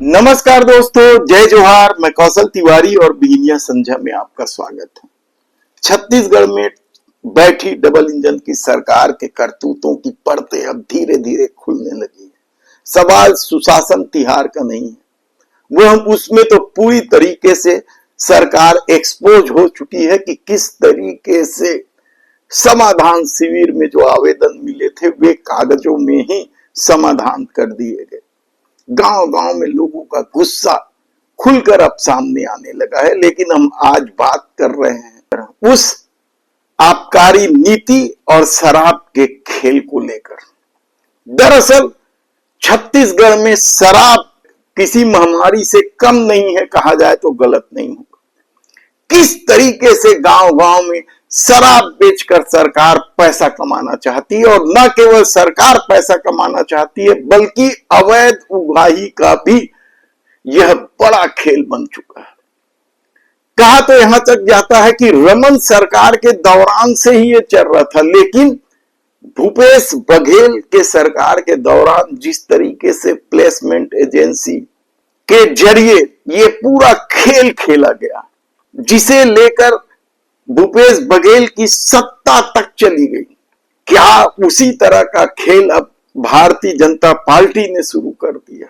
नमस्कार दोस्तों, जय जोहार। मैं कौशल तिवारी और बिहिनिया संध्या में आपका स्वागत है। छत्तीसगढ़ में बैठी डबल इंजन की सरकार के करतूतों की परतें अब धीरे धीरे खुलने लगी है। सवाल सुशासन तिहार का नहीं है, वह उसमें तो पूरी तरीके से सरकार एक्सपोज हो चुकी है कि किस तरीके से समाधान शिविर में जो आवेदन मिले थे वे कागजों में ही समाधान कर दिए गए। गांव गांव में लोगों का गुस्सा खुलकर अब सामने आने लगा है। लेकिन हम आज बात कर रहे हैं उस आबकारी नीति और शराब के खेल को लेकर। दरअसल छत्तीसगढ़ में शराब किसी महामारी से कम नहीं है, कहा जाए तो गलत नहीं होगा। किस तरीके से गांव गांव में शराब बेचकर सरकार पैसा कमाना चाहती है, और न केवल सरकार पैसा कमाना चाहती है बल्कि अवैध उगाही का भी यह बड़ा खेल बन चुका है। कहा तो यहां तक जाता है कि रमन सरकार के दौरान से ही यह चल रहा था, लेकिन भूपेश बघेल के सरकार के दौरान जिस तरीके से प्लेसमेंट एजेंसी के जरिए ये पूरा खेल खेला गया, जिसे लेकर भूपेश बघेल की सत्ता तक चली गई, क्या उसी तरह का खेल अब भारतीय जनता पार्टी ने शुरू कर दिया?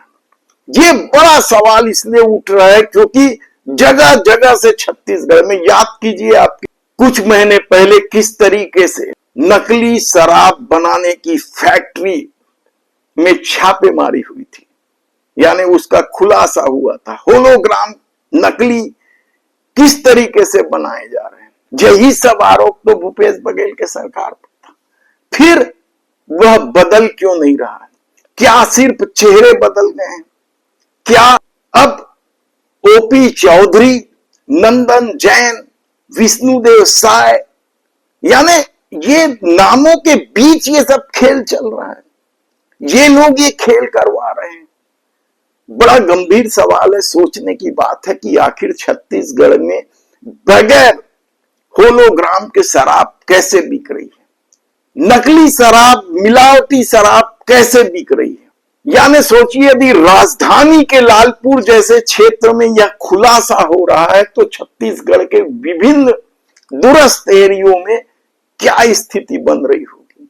ये बड़ा सवाल इसलिए उठ रहा है क्योंकि जगह जगह से छत्तीसगढ़ में, याद कीजिए आप कुछ महीने पहले किस तरीके से नकली शराब बनाने की फैक्ट्री में छापेमारी हुई थी, यानी उसका खुलासा हुआ था। होलोग्राम नकली किस तरीके से बनाए जा रहे हैं, यही सब आरोप तो भूपेश बघेल के सरकार पर था। फिर वह बदल क्यों नहीं रहा है? क्या सिर्फ चेहरे बदल गए हैं? क्या अब ओपी चौधरी, नंदन जैन, विष्णुदेव साय, यानी ये नामों के बीच ये सब खेल चल रहा है? ये लोग ये खेल करवा रहे हैं। बड़ा गंभीर सवाल है, सोचने की बात है कि आखिर छत्तीसगढ़ में बगैर होलोग्राम के शराब कैसे बिक रही है, नकली शराब, मिलावटी शराब कैसे बिक रही है। यानी सोचिए, यदि राजधानी के लालपुर जैसे क्षेत्र में यह खुलासा हो रहा है तो छत्तीसगढ़ के विभिन्न दूरस्थ एरियो में क्या स्थिति बन रही होगी।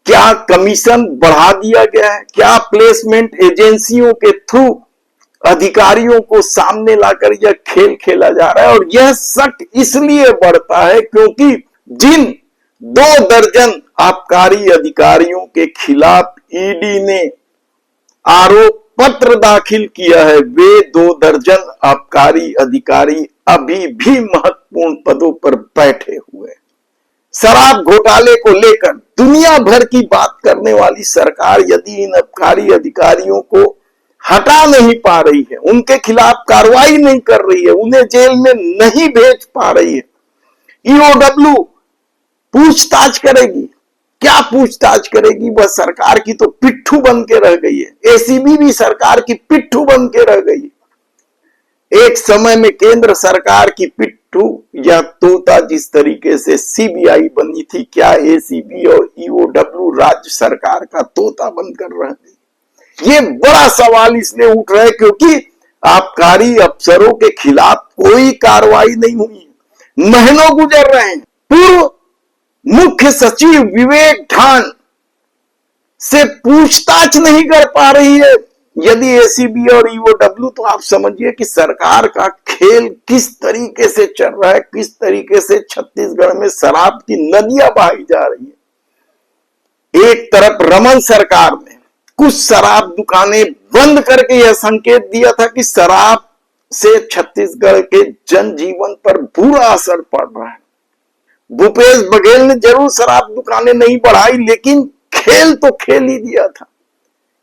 क्या कमीशन बढ़ा दिया गया है? क्या प्लेसमेंट एजेंसियों के थ्रू अधिकारियों को सामने लाकर यह खेल खेला जा रहा है? और यह शक इसलिए बढ़ता है क्योंकि जिन 2 दर्जन आबकारी अधिकारियों के खिलाफ ईडी ने आरोप पत्र दाखिल किया है, वे 2 दर्जन आबकारी अधिकारी अभी भी महत्वपूर्ण पदों पर बैठे हुए। शराब घोटाले को लेकर दुनिया भर की बात करने वाली सरकार यदि इन आबकारी अधिकारियों को हटा नहीं पा रही है, उनके खिलाफ कार्रवाई नहीं कर रही है, उन्हें जेल में नहीं भेज पा रही है, ईओडब्ल्यू पूछताछ करेगी? क्या पूछताछ करेगी? वह सरकार की तो पिट्ठू बन के रह गई है। एसीबी भी सरकार की पिट्ठू बन के रह गई है। एक समय में केंद्र सरकार की पिट्ठू या तोता जिस तरीके से सीबीआई बनी थी, क्या एसीबी और ईओडब्ल्यू राज्य सरकार का तोता बनकर रह गई? ये बड़ा सवाल इसलिए उठ रहा है क्योंकि आबकारी अफसरों के खिलाफ कोई कार्रवाई नहीं हुई, महीनों गुजर रहे हैं। पूर्व मुख्य सचिव विवेक ढान से पूछताछ नहीं कर पा रही है यदि एसीबी और ईओडब्ल्यू, तो आप समझिए कि सरकार का खेल किस तरीके से चल रहा है, किस तरीके से छत्तीसगढ़ में शराब की नदियां बहाई जा रही है। एक तरफ रमन सरकार ने कुछ शराब दुकानें बंद करके यह संकेत दिया था कि शराब से छत्तीसगढ़ के जनजीवन पर बुरा असर पड़ रहा है। भूपेश बघेल ने जरूर शराब दुकानें नहीं बढ़ाई, लेकिन खेल तो खेल ही दिया था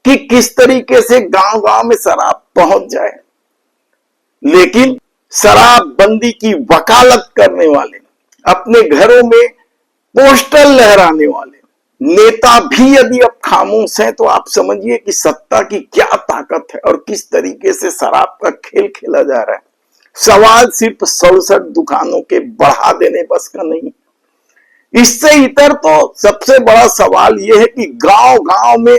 कि किस तरीके से गांव गांव में शराब पहुंच जाए। लेकिन शराब बंदी की वकालत करने वाले, अपने घरों में पोस्टर लहराने वाले नेता भी यदि अब खामोश हैं, तो आप समझिए कि सत्ता की क्या ताकत है और किस तरीके से शराब का खेल खेला जा रहा है। सवाल सिर्फ 67 दुकानों के बढ़ा देने बस का नहीं, इससे इतर तो सबसे बड़ा सवाल यह है कि गांव गांव में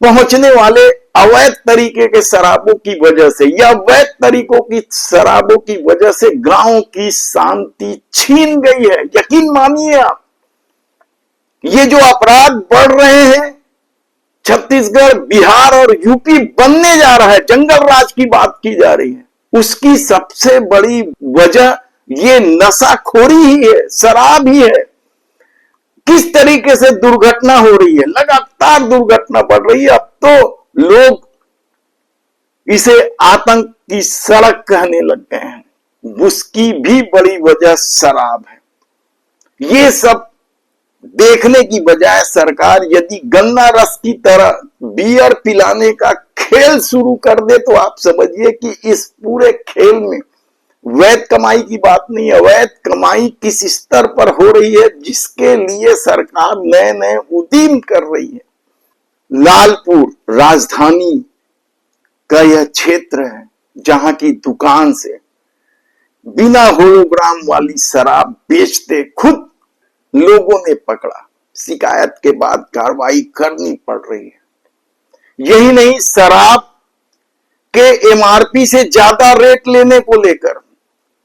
पहुंचने वाले अवैध तरीके के शराबों की वजह से या वैध तरीकों की शराबों की वजह से गांव की शांति छीन गई है। यकीन मानिए आप, ये जो अपराध बढ़ रहे हैं, छत्तीसगढ़, बिहार और यूपी बनने जा रहा है, जंगल राज की बात की जा रही है, उसकी सबसे बड़ी वजह ये नशाखोरी ही है, शराब ही है। किस तरीके से दुर्घटना हो रही है, लगातार दुर्घटना बढ़ रही है। अब तो लोग इसे आतंक की सड़क कहने लग गए हैं। उसकी भी बड़ी वजह शराब है। ये सब देखने की बजाय सरकार यदि गन्ना रस की तरह बियर पिलाने का खेल शुरू कर दे तो आप समझिए कि इस पूरे खेल में वैध कमाई की बात नहीं, अवैध कमाई किस स्तर पर हो रही है, जिसके लिए सरकार नए नए उद्यम कर रही है। लालपुर राजधानी का यह क्षेत्र है जहां की दुकान से बिना होलोग्राम वाली शराब बेचते खुद लोगों ने पकड़ा। शिकायत के बाद कार्रवाई करनी पड़ रही है। यही नहीं, शराब के एमआरपी से ज्यादा रेट लेने को लेकर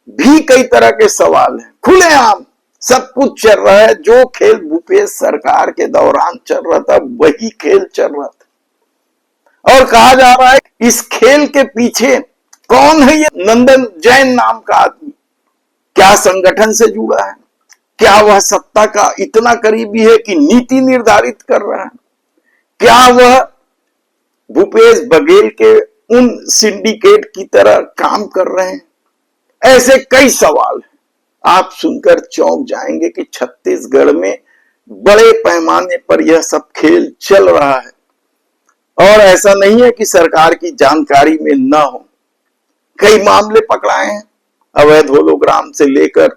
भी कई तरह के सवाल हैं। खुलेआम सब कुछ चल रहा है। जो खेल भूपेश सरकार के दौरान चल रहा था वही खेल चल रहा था। और कहा जा रहा है इस खेल के पीछे कौन है ये नंदन जैन नाम का आदमी, क्या संगठन से जुड़ा है, क्या वह सत्ता का इतना करीबी है कि नीति निर्धारित कर रहा है, क्या वह भूपेश बघेल के उन सिंडिकेट की तरह काम कर रहे हैं। ऐसे कई सवाल हैं। आप सुनकर चौंक जाएंगे कि छत्तीसगढ़ में बड़े पैमाने पर यह सब खेल चल रहा है। और ऐसा नहीं है कि सरकार की जानकारी में न हो। कई मामले पकड़ाए हैं, अवैध होलोग्राम से लेकर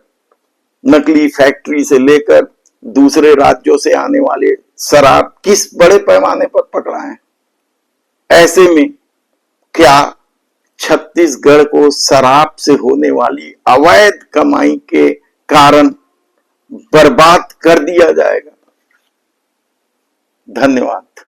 नकली फैक्ट्री से लेकर दूसरे राज्यों से आने वाले शराब किस बड़े पैमाने पर पकड़ाए हैं। ऐसे में क्या छत्तीसगढ़ को शराब से होने वाली अवैध कमाई के कारण बर्बाद कर दिया जाएगा? धन्यवाद।